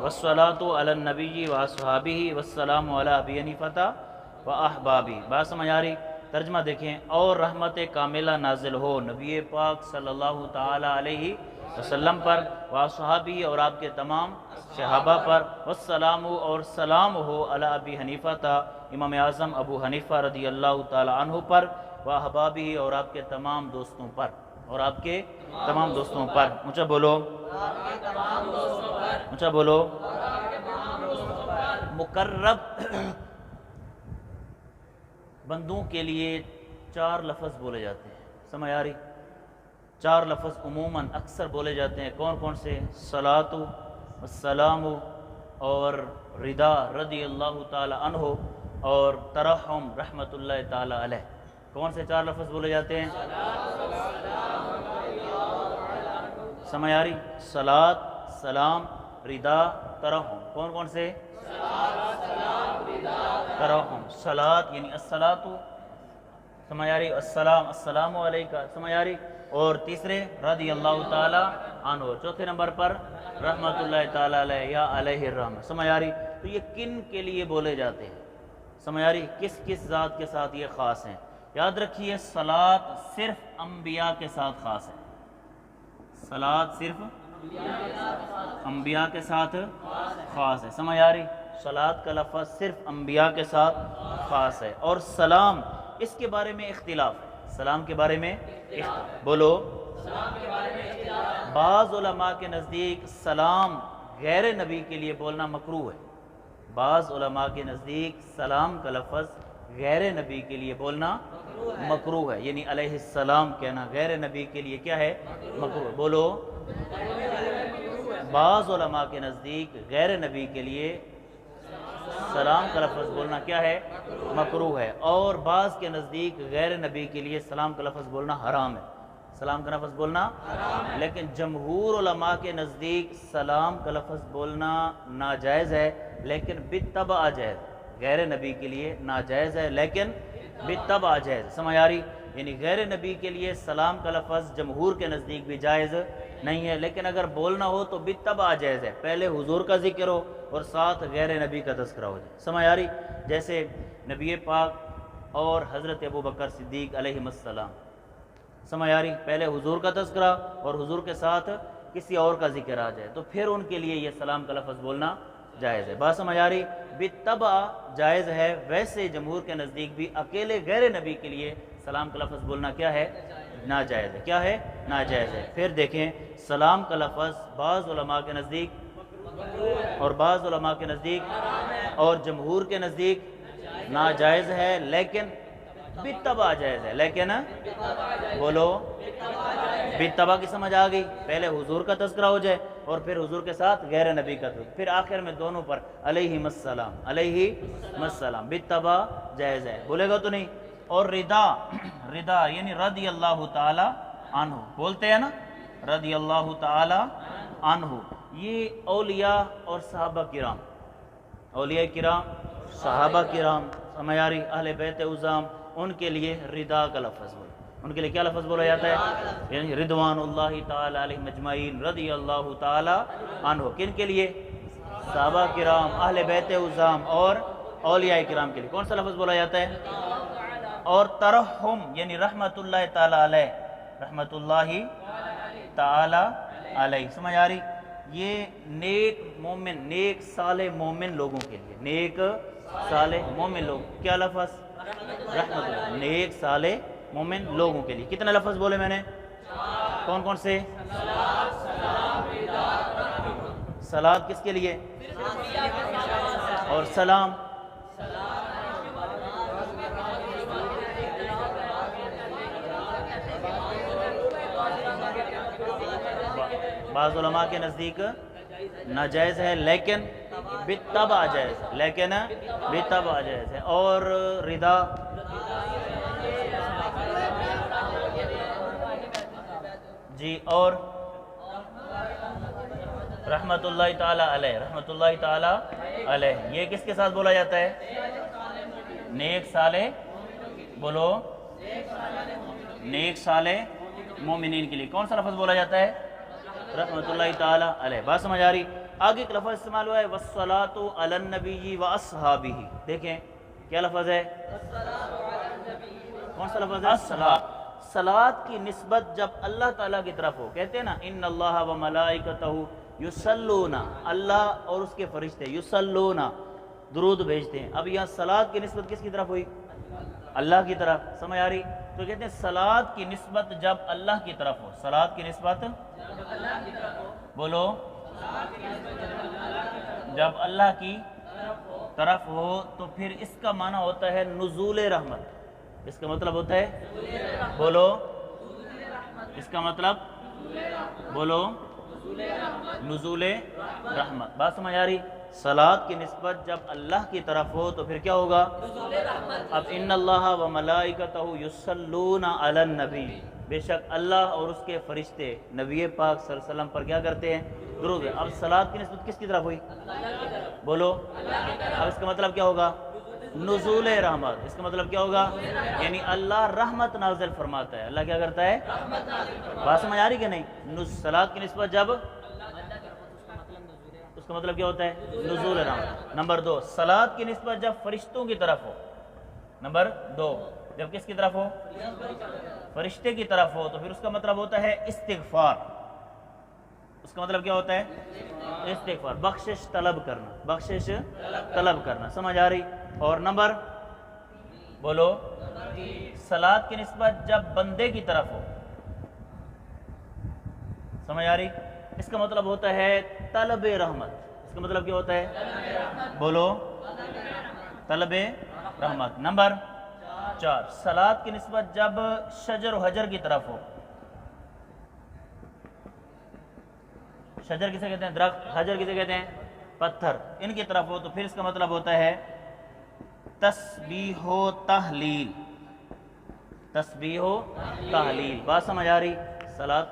वस्सलातु Alan नबी व अस्हाबिही वस्सलामु अला अबी हनीफता व अहबाबी। बात समझ आ रही? तर्जमा देखें, और रहमत कामिला नाजिल हो नबी पाक सल्लल्लाहु ताला अलैहि वसल्लम पर, व अस्हाबी और आपके तमाम सहाबा पर, वस्सलामु और सलाम हो अला अबी हनीफता इमाम आज़म अबू हनीफा रदी अल्लाह ताला अन्हु पर, व अहबाबी और आपके तमाम दोस्तों पर, और आपके तमाम दोस्तों पर। ऊंचा बोलो, ऊंचा बोलो। मुकर्रब बंदों के लिए 4 लफ्ज़ बोले जाते हैं, समझ आ रही? 4 लफ्ज़ उमूमन अक्सर बोले जाते हैं। कौन कौन से? सलातु वस्सलामु और रिदा रदी अल्लाह ताला अन्हु और तरहम रहमतुल्लाह ताला अलैह। कौन से 4 लफ्ज़ बोले जाते हैं? समझ आ रही? सलात, सलाम, रिदा, तरहम। कौन कौन से? तरहम। सलात यानी अस्सलातु, समझ आ रही? अस्सलाम, अस्सलामु अलैका, समझ आ रही? और तीसरे रदी अल्लाह ताला अन्हु। चौथे नंबर पर रहमतुल्लाह ताला अलैह या अलैहि रहमत, समझ आ रही? तो ये किन के लिए बोले जाते हैं, समझ आ रही? किस किस ज़ात के साथ ये ख़ास हैं? याद रखिए, सलात सिर्फ अंबिया के साथ ख़ास है। सलात सिर्फ अंबिया के साथ ख़ास है, समझ आ रही? सलात का लफ्ज़ सिर्फ अंबिया के साथ ख़ास है। और सलाम, इसके बारे में इख्तिलाफ है। सलाम के बारे में बोलो। बाज़ उलमा के नज़दीक सलाम गैर नबी के लिए बोलना मकरूह है। बाज़ उलमा के नज़दीक सलाम का लफ्ज़ गैर नबी के लिए बोलना मकरूह है, यानी अलैहिस्सलाम कहना गैर नबी के लिए क्या है? मकरूह। बोलो। बाज़ उलमा के नज़दीक गैर नबी के लिए सलाम का लफ्ज़ बोलना क्या है? मकरूह है। और बाज़ के नज़दीक गैर नबी के लिए सलाम का लफ्ज़ बोलना हराम है। सलाम का लफ्ज़ बोलना हराम। लेकिन जमहूर उलमा के नज़दीक सलाम का लफ्ज़ बोलना नाजायज़ है, लेकिन बित्तबा जायज़। गैर नबी के लिए नाजायज़ है, लेकिन बित्तबा जायज़, समझ आ रही? यानी गैर नबी के लिए सलाम का लफ्ज़ जमहूर के नज़दीक भी जायज़ नहीं है, लेकिन अगर बोलना हो तो बित्तबा जायज़ है। पहले हुजूर का जिक्र हो और साथ गैर नबी का तज़किरा हो जाए, समझ आ रही? जैसे नबी पाक और हज़रत अबू बकर सिद्दीक़ अलैहिस्सलाम, समझ आ रही? पहले हुजूर का तज़किरा और हुजूर के साथ किसी और का जिक्र आ जाए तो फिर उनके लिए ये सलाम का लफ्ज़ बोलना जायज़ है। बात समझ आ रही? बित्तबा जायज़ है। वैसे जमहूर के नज़दीक भी अकेले गैर नबी के लिए सलाम का लफ्ज़ बोलना क्या है? नाजायज़ है। क्या है? नाजायज़ है। फिर देखें, सलाम का लफ्ज़ बाज़ उलमा के नज़दीक और बाज़ उलमा के नज़दीक और जमहूर के नज़दीक नाजायज़ है, लेकिन बित्तबा जायज़ है। लेकिन बोलो, बित्तबा की समझ आ गई? पहले हुजूर का तज़किरा हो जाए और फिर हुजूर के साथ गैर नबी का तज़किरा, फिर आखिर में दोनों पर अलैहिस्सलाम, अलैहिस्सलाम, बित्तबा जायज़ है। बोलेगा तो नहीं? और रिदा, रिदा यानी रदी अल्लाह ताला अन्हु, बोलते हैं ना, रदी अल्लाह ताला अन्हु। ये औलिया और सहाबा किराम, औलिया किराम, सहाबा किराम, समझ आ रही? अहले बैत उज़ाम, उनके लिए रिदा का लफ्ज़ बोला। उनके लिए क्या लफ्ज़ बोला जाता है? यानी रिदवानुल्लाहि ताला अलैहिम अजमाइन रदी अल्लाह ताला अन्हु। किन के लिए? सहाबा किराम, अहले बैत उज़ाम और औलिया किराम के लिए कौन सा लफ्ज़ बोला जाता है? और तरहुम यानी रहमतुल्लाह ताला अलैह, रहमतुल्लाहि ताला अलैह, समझ आ रही? ये नेक मोमिन, नेक साले मोमिन लोगों के लिए, नेक साले मोमिन लोग, क्या लफ्ज़? रहमतुल्लाह, नेक साले मोमिन लोगों के लिए। कितने लफ्ज़ बोले मैंने? कौन कौन से? सलात किसके लिए? और सलाम? बाज़ उलमा के नज़दीक नाजायज़ है, लेकिन बित्तबा जायज़ है, लेकिन बित्तबा जायज़ है। और रिदा, जी, और रहमतुल्लाहि ताला अलैह, रहमतुल्लाहि ताला अलैह, ये किसके साथ बोला जाता है? नेक साले, बोलो, नेक साले मोमिनीन के लिए कौन सा लफ्ज़ बोला जाता है? रहमतुल्लाहि ताला अलैह। बात समझ आ रही? آگے ایک لفظ استعمال ہوا ہے والصلاۃ علی النبی واصحابہ، دیکھیں کیا لفظ ہے؟ کون سا لفظ ہے؟ الصلاۃ۔ صلاۃ کی نسبت جب اللہ تعالیٰ کی طرف ہو، کہتے ہیں نا ان اللہ و ملائکتہ یصلون، اللہ اور اس کے فرشتے یصلون درود بھیجتے ہیں۔ اب یہاں صلاۃ کی نسبت کس کی طرف ہوئی؟ اللہ کی طرف، سمجھ آ رہی؟ تو کہتے ہیں صلاۃ کی نسبت جب اللہ کی طرف ہو، صلاۃ کی نسبت بولو جب اللہ کی طرف ہو تو پھر اس کا معنی ہوتا ہے نزول رحمت۔ اس کا مطلب ہوتا ہے بولو، اس کا مطلب بولو نزول رحمت۔ بات سمجھ آ رہی؟ صلاۃ کی نسبت جب اللہ کی طرف ہو تو پھر کیا ہوگا؟ اب ان اللہ و ملائکتہ یصلون علی النبی، بے شک اللہ اور اس کے فرشتے نبی پاک صلی اللہ علیہ وسلم پر کیا کرتے ہیں؟ درود۔ اب صلاۃ کی نسبت کس کی طرف ہوئی؟ بولو، اب اس کا مطلب کیا ہوگا؟ نزول رحمت۔ اس کا مطلب کیا ہوگا؟ یعنی اللہ رحمت نازل فرماتا ہے۔ اللہ کیا کرتا ہے؟ بات سمجھ آ رہی کہ نہیں؟ صلاۃ کی نسبت جب، اس کا مطلب کیا ہوتا ہے؟ نزول رحمت۔ نمبر 2، صلاۃ کی نسبت جب فرشتوں کی طرف ہو۔ نمبر 2، جب کس کی طرف ہو؟ فرشتے کی طرف ہو تو پھر اس کا مطلب ہوتا ہے استغفار۔ اس کا مطلب کیا ہوتا ہے؟ استغفار، بخشش طلب کرنا، بخشش طلب کرنا، سمجھ آ رہی؟ اور نمبر بولو، صلاۃ کی نسبت جب بندے کی طرف ہو، سمجھ آ رہی؟ اس کا مطلب ہوتا ہے طلب رحمت۔ اس کا مطلب کیا ہوتا ہے؟ بولو طلب رحمت۔ نمبر 4، صلاۃ کی نسبت جب شجر و حجر کی طرف ہو۔ شجر کسے کہتے ہیں؟ درخت، حجر کسے کہتے ہیں؟ پتھر، ان کی طرف ہو تو پھر اس کا مطلب ہوتا ہے تسبیح و تحلیل۔ تسبیح و تحلیل، بات سمجھ آ رہی؟ صلاۃ